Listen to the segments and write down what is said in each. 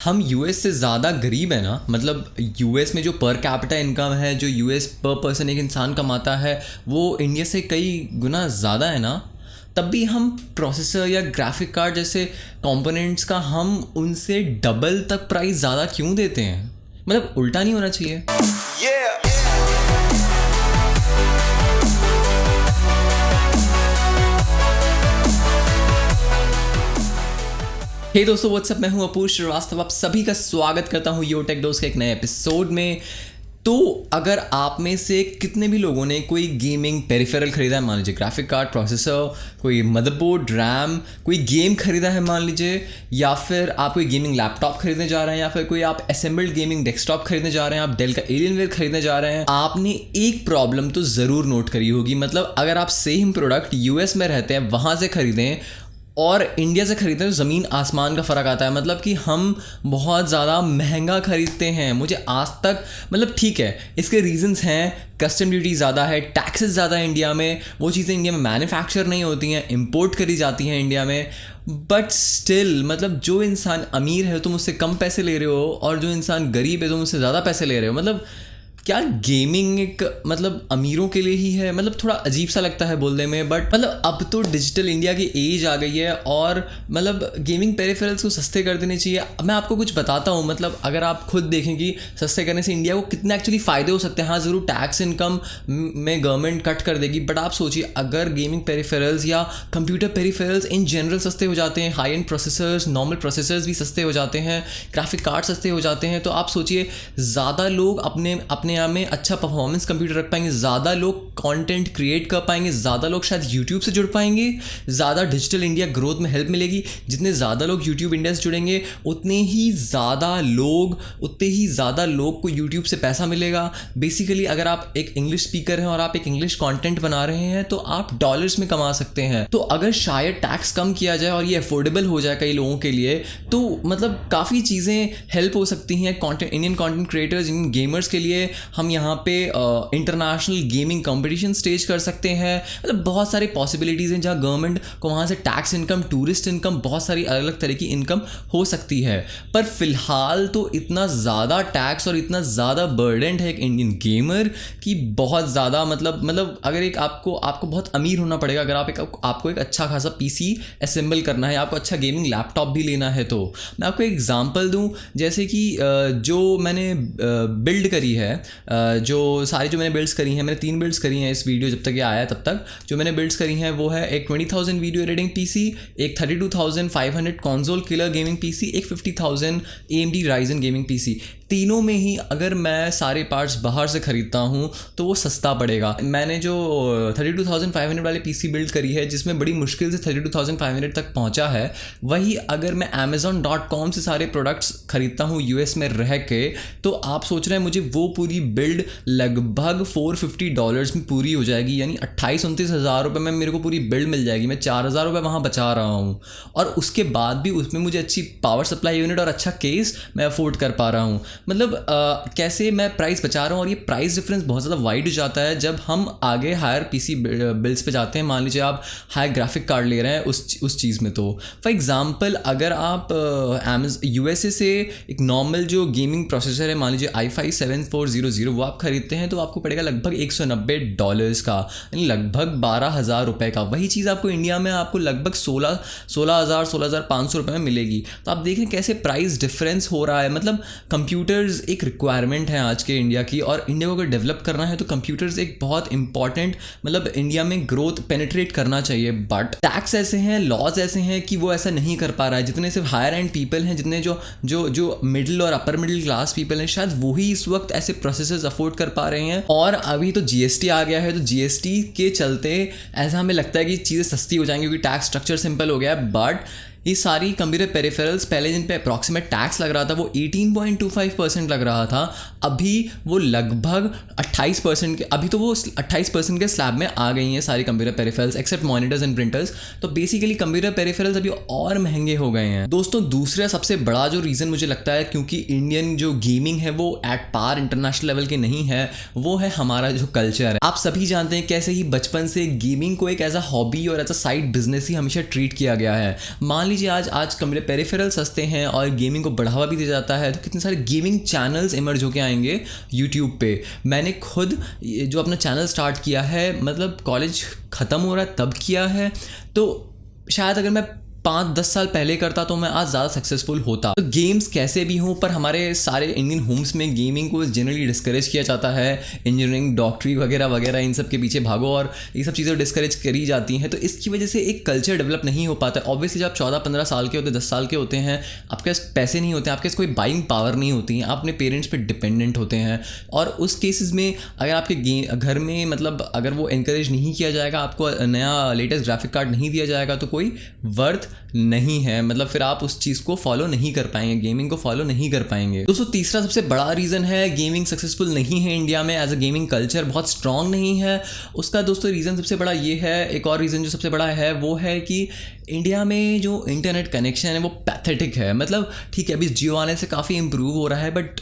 हम यूएस से ज़्यादा गरीब है ना। मतलब यूएस में जो पर कैपिटा इनकम है, जो यूएस पर पर्सन एक इंसान कमाता है, वो इंडिया से कई गुना ज़्यादा है ना। तब भी हम प्रोसेसर या ग्राफिक कार्ड जैसे कंपोनेंट्स का हम उनसे डबल तक प्राइस ज़्यादा क्यों देते हैं? मतलब उल्टा नहीं होना चाहिए? हे दोस्तों, व्हाट्सअप, मैं हूं अपूर्व श्रीवास्तव। आप सभी का स्वागत करता हूं यो टेक डोज के एक नए एपिसोड में। तो अगर आप में से कितने भी लोगों ने कोई गेमिंग पेरिफेरल खरीदा है, मान लीजिए ग्राफिक कार्ड, प्रोसेसर, कोई मदरबोर्ड, रैम, कोई गेम खरीदा है मान लीजिए, या फिर आप कोई गेमिंग लैपटॉप खरीदने जा रहे हैं, या फिर कोई आप असेंबल्ड गेमिंग डेस्कटॉप खरीदने जा रहे हैं, आप डेल का एलियनवेयर खरीदने जा रहे हैं, आपने एक प्रॉब्लम तो ज़रूर नोट करी होगी। मतलब अगर आप सेम प्रोडक्ट यूएस में रहते हैं, वहाँ से खरीदें और इंडिया से खरीदते हैं तो ज़मीन आसमान का फ़र्क आता है। मतलब कि हम बहुत ज़्यादा महंगा खरीदते हैं। मुझे आज तक, मतलब ठीक है, इसके रीजंस हैं। कस्टम ड्यूटी ज़्यादा है, टैक्सेस ज़्यादा है इंडिया में, वो चीज़ें इंडिया में मैन्युफैक्चर नहीं होती हैं, इंपोर्ट करी जाती हैं इंडिया में। बट स्टिल, मतलब जो इंसान अमीर है तुम उससे कम पैसे ले रहे हो, और जो इंसान गरीब है तुम उससे ज़्यादा पैसे ले रहे हो। मतलब क्या गेमिंग एक मतलब अमीरों के लिए ही है? मतलब थोड़ा अजीब सा लगता है बोलने में। बट मतलब अब तो डिजिटल इंडिया की एज आ गई है और मतलब गेमिंग पेरिफेरल्स को सस्ते कर देने चाहिए। मैं आपको कुछ बताता हूँ। मतलब अगर आप खुद देखें कि सस्ते करने से इंडिया को कितने एक्चुअली फ़ायदे हो सकते हैं। हाँ, ज़रूर टैक्स इनकम में गवर्नमेंट कट कर देगी, बट आप सोचिए अगर गेमिंग पेरिफेरल्स या कंप्यूटर पेरिफेरल्स इन जनरल सस्ते हो जाते हैं, high and processors, normal processors भी सस्ते हो जाते हैं, ग्राफिक कार्ड सस्ते हो जाते हैं, तो आप सोचिए ज़्यादा लोग अपने में अच्छा परफॉर्मेंस कंप्यूटर रख पाएंगे, ज़्यादा लोग कंटेंट क्रिएट कर पाएंगे, ज़्यादा लोग शायद यूट्यूब से जुड़ पाएंगे, ज़्यादा डिजिटल इंडिया ग्रोथ में हेल्प मिलेगी। जितने ज़्यादा लोग यूट्यूब इंडिया से जुड़ेंगे उतने ही ज़्यादा लोग को यूट्यूब से पैसा मिलेगा। बेसिकली अगर आप एक इंग्लिश स्पीकर हैं और आप एक इंग्लिश कंटेंट बना रहे हैं तो आप डॉलर्स में कमा सकते हैं। तो अगर शायद टैक्स कम किया जाए और ये अफोर्डेबल हो जाए कई लोगों के लिए, तो मतलब काफ़ी चीज़ें हेल्प हो सकती हैं Indian content creators, Indian gamers के लिए। हम यहाँ पे इंटरनेशनल गेमिंग कंपटीशन स्टेज कर सकते हैं। मतलब बहुत सारी पॉसिबिलिटीज़ हैं जहाँ गवर्नमेंट को वहाँ से टैक्स इनकम, टूरिस्ट इनकम, बहुत सारी अलग अलग तरह की इनकम हो सकती है। पर फिलहाल तो इतना ज़्यादा टैक्स और इतना ज़्यादा बर्डन है एक इंडियन गेमर कि बहुत ज़्यादा मतलब अगर एक आपको बहुत अमीर होना पड़ेगा अगर आपको एक अच्छा खासा पीसी असेंबल करना है, आपको अच्छा गेमिंग लैपटॉप भी लेना है। तो मैं आपको एक एग्जांपल दूं, जैसे कि जो मैंने बिल्ड करी है, जो मैंने बिल्ड्स करी हैं, मैंने 3 बिल्ड्स करी हैं इस वीडियो जब तक ये आया तब तक। जो मैंने बिल्ड्स करी हैं वो है एक 20,000 वीडियो एडिटिंग पीसी, एक 32,500 कंसोल किलर गेमिंग पीसी, एक 50,000 AMD Ryzen गेमिंग पीसी। तीनों में ही अगर मैं सारे पार्ट्स बाहर से ख़रीदता हूँ तो वो सस्ता पड़ेगा। मैंने जो 32,500 वाले पीसी बिल्ड करी है, जिसमें बड़ी मुश्किल से 32,500 तक पहुँचा है, वही अगर मैं Amazon.com से सारे प्रोडक्ट्स ख़रीदता हूँ यूएस में रह के, तो आप सोच रहे हैं मुझे वो पूरी बिल्ड लगभग $450 में पूरी हो जाएगी। यानी 28-29 हज़ार रुपये में मेरे को पूरी बिल्ड मिल जाएगी। मैं 4,000 रुपये वहाँ बचा रहा हूँ, और उसके बाद भी उसमें मुझे अच्छी पावर सप्लाई यूनिट और अच्छा केस मैं अफोर्ड कर पा रहा हूँ। मतलब कैसे मैं प्राइस बचा रहा हूँ। और ये प्राइस डिफरेंस बहुत ज़्यादा वाइड हो जाता है जब हम आगे हायर पीसी बिल्ड्स पे जाते हैं। मान लीजिए आप हाई ग्राफिक कार्ड ले रहे हैं उस चीज़ में। तो फॉर एग्जांपल अगर आप यूएसए से एक नॉर्मल जो गेमिंग प्रोसेसर है, मान लीजिए i5 7400, वो आप खरीदते हैं तो आपको पड़ेगा लगभग $190 का, यानी लगभग 12,000 रुपये का। वही चीज़ आपको इंडिया में आपको लगभग 16,500 रुपये में मिलेगी। तो आप देखें कैसे प्राइस डिफरेंस हो रहा है। मतलब कंप्यूटर्स एक रिक्वायरमेंट है आज के इंडिया की, और इंडिया को अगर डेवलप करना है तो कंप्यूटर्स एक बहुत इंपॉर्टेंट, मतलब इंडिया में ग्रोथ पेनिट्रेट करना चाहिए। बट टैक्स ऐसे हैं, लॉज ऐसे हैं कि वो ऐसा नहीं कर पा रहा है। जितने सिर्फ हायर एंड पीपल हैं, जितने जो मिडिल और अपर मिडिल क्लास पीपल हैं, शायद वही इस वक्त ऐसे प्रोसेसेस अफोर्ड कर पा रहे हैं। और अभी तो जीएसटी आ गया है, तो जीएसटी के चलते ऐसा हमें लगता है कि चीज़ें सस्ती हो जाएंगी क्योंकि टैक्स स्ट्रक्चर सिंपल हो गया है। बट ये सारी कंप्यूटर पेरिफेरल्स पहले जिन पे अप्रॉक्सीमेट टैक्स लग रहा था वो 18.25% लग रहा था, अभी वो लगभग 28% के, अभी तो वो 28% के स्लैब में आ गई हैं सारी computer peripherals except monitors and printers. तो बेसिकली कंप्यूटर पेरिफेरल्स अभी और महंगे हो गए हैं। दोस्तों, दूसरा सबसे बड़ा जो रीज़न मुझे लगता है क्योंकि इंडियन जो गेमिंग है वो एट पार इंटरनेशनल लेवल के नहीं है, वो है हमारा जो कल्चर है। आप सभी जानते हैं कैसे ही बचपन से गेमिंग को एक एज अ हॉबी और एज अ साइड बिजनेस ही हमेशा ट्रीट किया गया है। मान लीजिए आज पेरिफेरल सस्ते हैं और गेमिंग को बढ़ावा भी दिया जाता है, तो कितने सारे गेमिंग चैनल्स इमर्ज होके आएंगे यूट्यूब पे। मैंने खुद जो अपना चैनल स्टार्ट किया है, मतलब कॉलेज ख़त्म हो रहा है तब किया है, तो शायद अगर मैं 5-10 साल पहले करता तो मैं आज ज़्यादा सक्सेसफुल होता। तो गेम्स कैसे भी हों, पर हमारे सारे इंडियन होम्स में गेमिंग को जनरली डिस्करेज किया जाता है। इंजीनियरिंग, डॉक्टरी वगैरह वगैरह इन सब के पीछे भागो और ये सब चीज़ें डिस्करेज करी जाती हैं। तो इसकी वजह से एक कल्चर डेवलप नहीं हो पाता। ऑब्वियसली जब आप 14-15 साल के होते, 10 साल के होते हैं, आपके पास पैसे नहीं होते, आपके पास कोई बाइंग पावर नहीं होती है, आप अपने पेरेंट्स पर डिपेंडेंट होते हैं। और उस केसेस में अगर आपके घर में मतलब अगर वो इनकरेज नहीं किया जाएगा, आपको नया लेटेस्ट ग्राफिक कार्ड नहीं दिया जाएगा, तो कोई वर्थ नहीं है। मतलब फिर आप उस चीज़ को फॉलो नहीं कर पाएंगे, गेमिंग को फॉलो नहीं कर पाएंगे। दोस्तों तीसरा सबसे बड़ा रीज़न है गेमिंग सक्सेसफुल नहीं है इंडिया में, एज अ गेमिंग कल्चर बहुत स्ट्रांग नहीं है। उसका दोस्तों रीज़न सबसे बड़ा ये है, एक और रीज़न जो सबसे बड़ा है वो है कि इंडिया में जो इंटरनेट कनेक्शन है वो पैथेटिक है। मतलब ठीक है, अभी जियो आने से काफ़ी इम्प्रूव हो रहा है, बट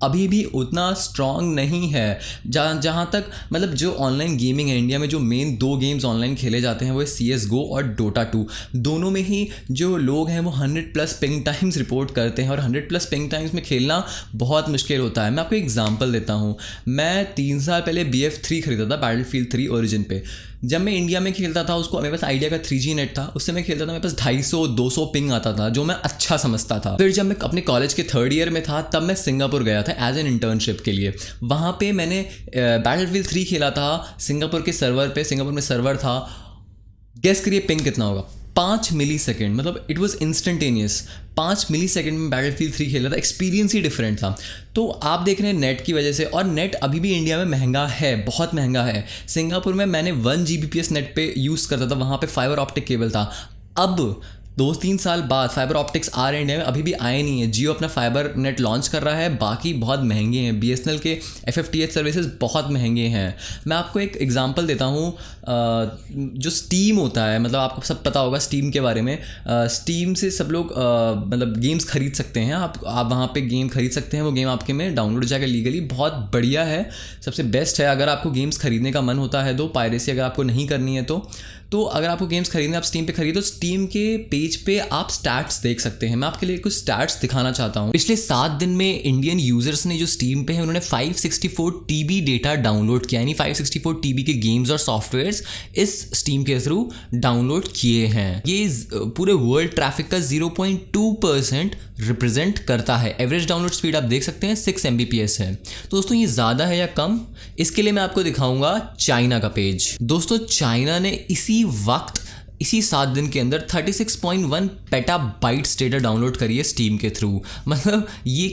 अभी भी उतना स्ट्रॉन्ग नहीं है। जहाँ तक मतलब जो ऑनलाइन गेमिंग है इंडिया में, जो मेन 2 गेम्स ऑनलाइन खेले जाते हैं वो है CSGO और Dota 2। दोनों में ही जो लोग हैं वो 100+ पिंग टाइम्स रिपोर्ट करते हैं और 100+ पिंग टाइम्स में खेलना बहुत मुश्किल होता है। मैं आपको एग्जांपल देता हूँ। मैं 3 साल पहले BF3 खरीदा था, बैटलफील्ड 3 ओरिजिन पे। जब मैं इंडिया में खेलता था, उसको मेरे पास आइडिया का 3G नेट था, उससे मैं खेलता था, मेरे पास 250-200 पिंग आता था, जो मैं अच्छा समझता था। फिर जब मैं अपने कॉलेज के 3rd ईयर में था, तब मैं सिंगापुर गया था एज एन इंटर्नशिप के लिए। वहाँ पे मैंने बैटलफील्ड 3 खेला था सिंगापुर के सर्वर पे। सिंगापुर में सर्वर था, गेस करिए पिंग कितना होगा? 5 मिलीसेकेंड। मतलब इट वॉज इंस्टेंटेनियस। 5 मिलीसेकेंड में बैटलफील्ड 3 खेला था। एक्सपीरियंस ही डिफरेंट था। तो आप देख रहे हैं नेट की वजह से, और नेट अभी भी इंडिया में महंगा है, बहुत महंगा है। सिंगापुर में मैंने 1 Gbps नेट पे यूज़ करता था, वहाँ पे फाइबर ऑप्टिक केबल था। अब 2-3 साल बाद फाइबर ऑप्टिक्स आ रहे हैं इंडिया में, अभी भी आए नहीं है। जियो अपना फाइबर नेट लॉन्च कर रहा है, बाकी बहुत महंगे हैं। BSNL के FFTH सर्विसेज बहुत महंगे हैं। मैं आपको एक एग्जांपल देता हूँ। जो स्टीम होता है, मतलब आपको सब पता होगा स्टीम के बारे में। स्टीम से सब लोग मतलब गेम्स खरीद सकते हैं। आप वहाँ पे गेम खरीद सकते हैं। वो गेम आपके में डाउनलोड हो जाएगा लीगली। बहुत बढ़िया है, सबसे बेस्ट है। अगर आपको गेम्स खरीदने का मन होता है तो, पायरेसी अगर आपको नहीं करनी है तो अगर आपको गेम्स खरीदने आप स्टीम पे खरीदो, तो स्टीम के पेज पे आप स्टैट्स देख सकते हैं। मैं आपके लिए कुछ स्टैट्स दिखाना चाहता हूँ। पिछले 7 दिन में इंडियन यूजर्स ने जो स्टीम पे है, उन्होंने 564 TB डेटा डाउनलोड किया, यानी 564 TB के गेम्स और सॉफ्टवेयर्स इस स्टीम के थ्रू डाउनलोड किए हैं। ये पूरे वर्ल्ड ट्रैफिक का 0.2% रिप्रेजेंट करता है। एवरेज डाउनलोड स्पीड आप देख सकते हैं 6 Mbps है। तो दोस्तों ये ज़्यादा है या कम, इसके लिए मैं आपको दिखाऊंगा चाइना का पेज। दोस्तों चाइना ने इसी 7 दिन के अंदर 36.1 पेटाबाइट्स डेटा डाउनलोड करी है स्टीम के थ्रू। मतलब ये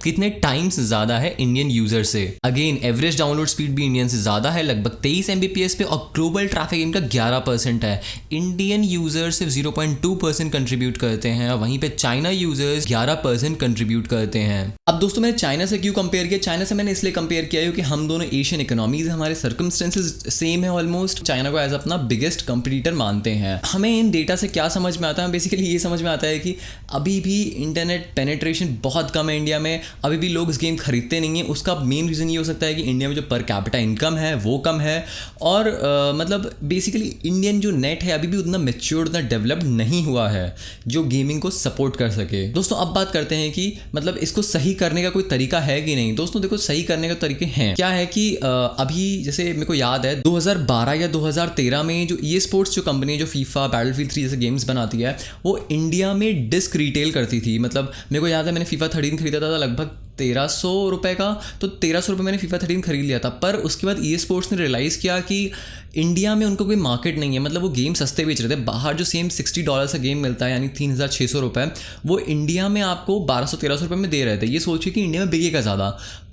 कितने टाइम्स ज़्यादा है इंडियन यूज़र से। अगेन एवरेज डाउनलोड स्पीड भी इंडियन से ज़्यादा है, लगभग 23 Mbps पे, और ग्लोबल ट्रैफिक इनका 11% है। इंडियन यूज़र्स सिर्फ 0.2% कंट्रीब्यूट करते हैं, और वहीं पे चाइना यूज़र्स 11% कंट्रीब्यूट करते हैं। अब दोस्तों मैंने चाइना से क्यों कंपेयर किया? चाइना से मैंने इसलिए कंपेयर किया क्योंकि हम दोनों एशियन इकोनॉमीज़, हमारे सर्कमस्टेंसेज सेम है ऑलमोस्ट। चाइना को एज अपना बिगेस्ट कंपटीटर मानते हैं। हमें इन डेटा से क्या समझ में आता है? बेसिकली ये समझ में आता है कि अभी भी इंटरनेट पेनिट्रेशन बहुत कम है इंडिया में। अभी भी लोग इस गेम खरीदते नहीं हैं। उसका मेन रीज़न ये हो सकता है कि इंडिया में जो पर कैपिटा इनकम है वो कम है, और मतलब बेसिकली इंडियन जो नेट है अभी भी उतना मैच्योर्ड, उतना डेवलप्ड नहीं हुआ है जो गेमिंग को सपोर्ट कर सके। दोस्तों अब बात करते हैं कि मतलब इसको सही करने का कोई तरीका है कि नहीं। दोस्तों देखो, सही करने का तरीके हैं। क्या है कि अभी जैसे मेरे को याद है 2012 या 2013 में जो EA स्पोर्ट्स जो कंपनी है, जो फीफा, बैटलफील्ड 3 जैसे गेम्स बनाती है, वो इंडिया में डिस्क रिटेल करती थी। मतलब मेरे को याद है मैंने FIFA 13 खरीदा था लगभग 1300 रुपये का, तो 1300 रुपये मैंने FIFA 13 खरीद लिया था। पर उसके बाद EA स्पोर्ट्स ने रियलाइज़ किया कि इंडिया में उनको कोई मार्केट नहीं है। मतलब वो गेम सस्ते बेच रहे थे। बाहर जो सेम $60 का गेम मिलता है, यानी 3600 रुपये, वो इंडिया में आपको 1200-1300 रुपये में दे रहे थे। ये सोचिए कि इंडिया में बिकेगा ज़्यादा,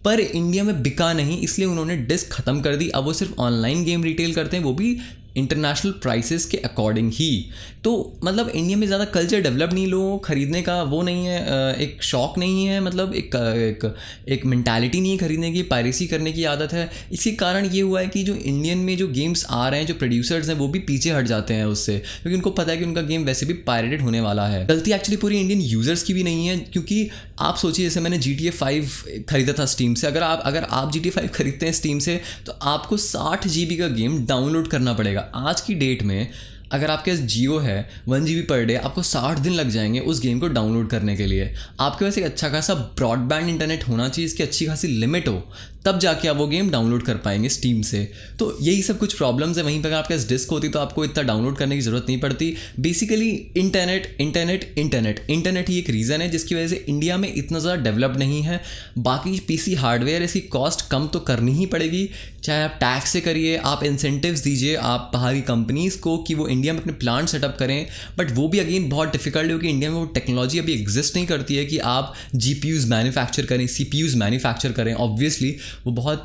पर इंडिया में बिका नहीं, इसलिए उन्होंने डिस्क ख़त्म कर दी। अब वो सिर्फ ऑनलाइन गेम रिटेल करते हैं, वो भी इंटरनेशनल प्राइसेस के अकॉर्डिंग ही। तो मतलब इंडिया में ज़्यादा कल्चर डेवलप नहीं, लोगों खरीदने का वो नहीं है, एक शौक नहीं है, मतलब एक मेंटालिटी नहीं है खरीदने की, पायरेसी करने की आदत है। इसी कारण ये हुआ है कि जो इंडियन में जो गेम्स आ रहे हैं, जो प्रोड्यूसर्स हैं, वो भी पीछे हट जाते हैं उससे, क्योंकि उनको पता है कि उनका गेम वैसे भी पायरेटेड होने वाला है। गलती एक्चुअली पूरी इंडियन यूज़र्स की भी नहीं है, क्योंकि आप सोचिए जैसे मैंने GTA 5 खरीदा था स्टीम से। अगर आप GTA 5 खरीदते हैं स्टीम से, तो आपको 60 GB का गेम डाउनलोड करना पड़ेगा। आज की डेट में अगर आपके पास जियो है 1 GB पर डे, आपको 60 दिन लग जाएंगे उस गेम को डाउनलोड करने के लिए। आपके पास एक अच्छा खासा ब्रॉडबैंड इंटरनेट होना चाहिए, इसकी अच्छी खासी लिमिट हो, तब जाके आप वो गेम डाउनलोड कर पाएंगे स्टीम से। तो यही सब कुछ प्रॉब्लम्स है। वहीं पर अगर आपके पास डिस्क होती तो आपको इतना डाउनलोड करने की ज़रूरत नहीं पड़ती। बेसिकली इंटरनेट ही एक रीज़न है जिसकी वजह से इंडिया में इतना ज़्यादा डेवलप नहीं है। बाकी पीसी हार्डवेयर, इसकी कॉस्ट कम तो करनी ही पड़ेगी, चाहे आप टैक्स से करिए, आप इंसेंटिव्स दीजिए आप बाहरी कंपनीज़ को कि वो इंडिया में अपने प्लांट सेटअप करें। बट वो भी अगेन बहुत डिफिकल्ट है क्योंकि इंडिया में वो टेक्नोलॉजी अभी एग्जिस्ट नहीं करती है कि आप GPUs मैन्युफैक्चर करें, CPUs मैन्युफैक्चर करें। ऑब्वियसली वो बहुत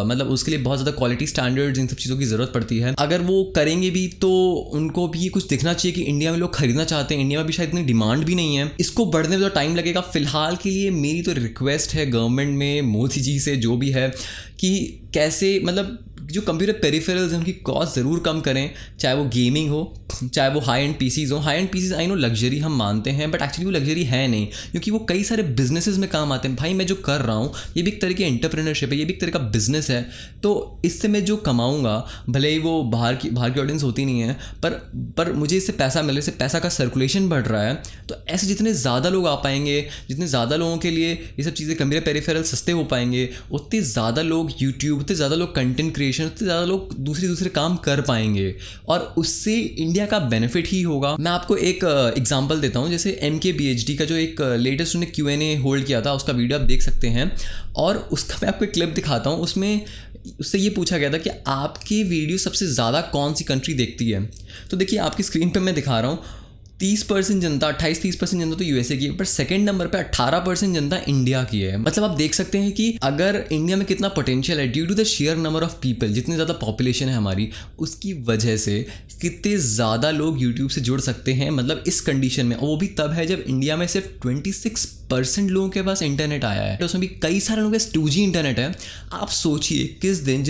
मतलब उसके लिए बहुत ज़्यादा क्वालिटी स्टैंडर्ड्स, इन सब चीज़ों की ज़रूरत पड़ती है। अगर वो करेंगे भी तो उनको भी कुछ दिखना चाहिए कि इंडिया में लोग खरीदना चाहते हैं। इंडिया में भी शायद इतनी डिमांड भी नहीं है, इसको बढ़ने में तो टाइम लगेगा। फिलहाल के लिए मेरी तो रिक्वेस्ट है गवर्नमेंट में, मोदी जी से, जो भी है, कि कैसे मतलब जो कंप्यूटर पेरिफेरल्स हैं उनकी कॉस्ट ज़रूर कम करें, चाहे वो गेमिंग हो, चाहे वो हाई एंड पीसीज हो। High end PCs I know luxury हम मानते हैं, बट एक्चुअली वो लग्जरी है नहीं, क्योंकि वो कई सारे बिजनेसेस में काम आते हैं। भाई मैं जो कर रहा हूँ ये भी एक तरह की एंटरप्रेन्योरशिप है, ये भी एक तरह का बिजनेस है। तो इससे मैं जो कमाऊँगा, भले ही वो बाहर की ऑडियंस होती नहीं है, पर मुझे इससे पैसा मिले, इससे पैसा का सर्कुलेशन बढ़ रहा है। तो ऐसे जितने ज़्यादा लोग आ पाएंगे, जितने ज़्यादा लोगों के लिए ये सब चीज़ें कंप्यूटर पेरिफेरल सस्ते हो पाएंगे, उतने ज़्यादा लोग यूट्यूब, उतने ज़्यादा लोग कंटेंट क्रिएशन, उतने ज़्यादा लोग दूसरे काम कर पाएंगे और उससे इंडिया का बेनिफिट ही होगा। मैं आपको एक एग्जांपल देता हूँ, जैसे MKBHD का जो एक लेटेस्ट उन्होंने Q&A होल्ड किया था, उसका वीडियो आप देख सकते हैं। और उसका मैं आपको एक क्लिप दिखाता हूँ। उसमें उससे ये पूछा गया था कि आपकी वीडियो सबसे ज़्यादा कौन सी कंट्री देखती है। तो देखिए आपकी स्क्रीन पर मैं दिखा रहा हूँ, 30% जनता, 28-30% जनता तो USA की है, पर सेकंड नंबर पे 18% जनता इंडिया की है। मतलब आप देख सकते हैं कि अगर इंडिया में कितना पोटेंशियल है due to the sheer number of people, जितनी ज़्यादा पॉपुलेशन है हमारी, उसकी वजह से कितने ज़्यादा लोग यूट्यूब से जुड़ सकते हैं। मतलब इस कंडीशन में, वो भी तब है जब इंडिया में सिर्फ 26% लोगों के पास इंटरनेट आया है, तो उसमें भी कई सारे लोगों के पास 2G इंटरनेट है। आप सोचिए जिस दिन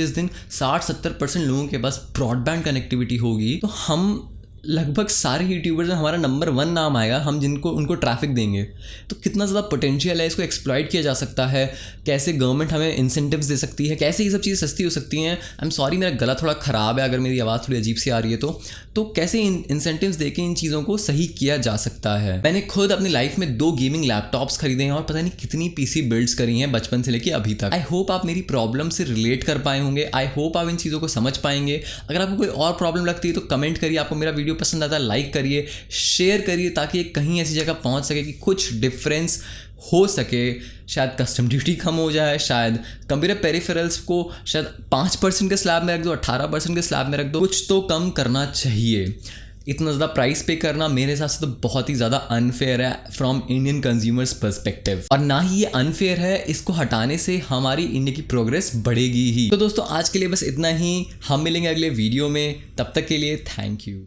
60-70% लोगों के पास ब्रॉडबैंड कनेक्टिविटी होगी, तो हम लगभग सारे यूट्यूबर्स में हमारा नंबर 1 नाम आएगा, हम जिनको उनको ट्रैफिक देंगे। तो कितना ज़्यादा पोटेंशियल है, इसको एक्सप्लॉइट किया जा सकता है, कैसे गवर्नमेंट हमें इंसेंटिव्स दे सकती है, कैसे ये सब चीज़ें सस्ती हो सकती हैं। आई एम सॉरी मेरा गला थोड़ा ख़राब है, अगर मेरी आवाज़ थोड़ी अजीब सी आ रही है तो कैसे इंसेंटिव्स देके इन चीज़ों को सही किया जा सकता है। मैंने खुद अपनी लाइफ में 2 गेमिंग लैपटॉप्स खरीदे हैं और पता नहीं कितनी PC बिल्ड्स करी हैं बचपन से लेके अभी तक। आई होप आप मेरी प्रॉब्लम से रिलेट कर पाए होंगे, आई होप आप इन चीज़ों को समझ पाएंगे। अगर आपको कोई और प्रॉब्लम लगती है तो कमेंट करिए, आपको मेरा वीडियो पसंद आता है लाइक करिए, शेयर करिए, ताकि कहीं ऐसी जगह पहुंच सके कि कुछ डिफरेंस हो सके। शायद कस्टम ड्यूटी कम हो जाए, शायद कंप्यूटर पेरिफेरल्स को शायद 5% के स्लैब में रख दो, 18% के स्लैब में रख दो, कुछ तो कम करना चाहिए। इतना ज़्यादा प्राइस पे करना मेरे हिसाब से तो बहुत ही ज़्यादा अनफेयर है फ्रॉम इंडियन कंज्यूमर्स पर्सपेक्टिव, और ना ही ये अनफेयर है, इसको हटाने से हमारी इंडिया की प्रोग्रेस बढ़ेगी ही। तो दोस्तों आज के लिए बस इतना ही, हम मिलेंगे अगले वीडियो में, तब तक के लिए थैंक यू।